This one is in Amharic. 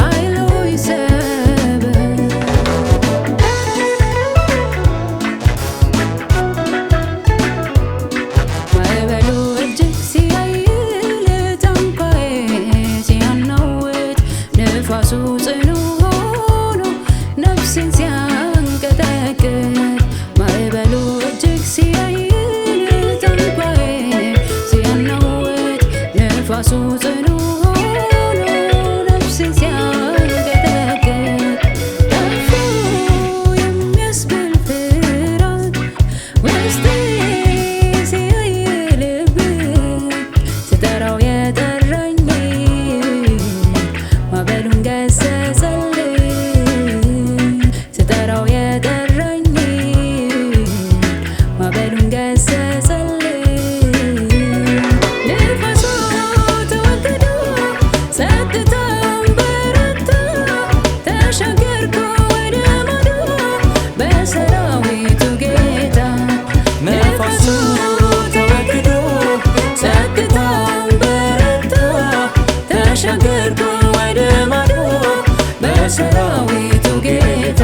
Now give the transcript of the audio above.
ኃይሉ ይሰበር። ማዕበሉ እጅግ ሲያይል ታንኳዬ ሲያናውጥ ንፋሱ ጽኑ ሆኖ ነፍሴን ሲያንቀጠቅጥ ማዕበሉ እጅግ ሲያይል ታንኳዬ ሲያናውጥ ንፋሱ ጽኑ ሆኖ ነፍሴን ሲያንቀጠቅጥ ጠፉ የሚያስብል ፍርሃት ውስጤ ሲያይልብኝ ስጠራው የጠራኝ ማዕበሉን ገሰጸልኝ ስጠራው የጠራኝ ማዕበሉን ገሰጸልኝ ንፋሱ ተወገደ ጸጥታም በረታ ተሻገርኩ ወደ ማዶ በሰራዊቱ ጌታ ነፋሱ ተወግዶ ጸጥታም በረታ ተሻገርኩ ወደ ማዶ በሰራዊቱ ጌታ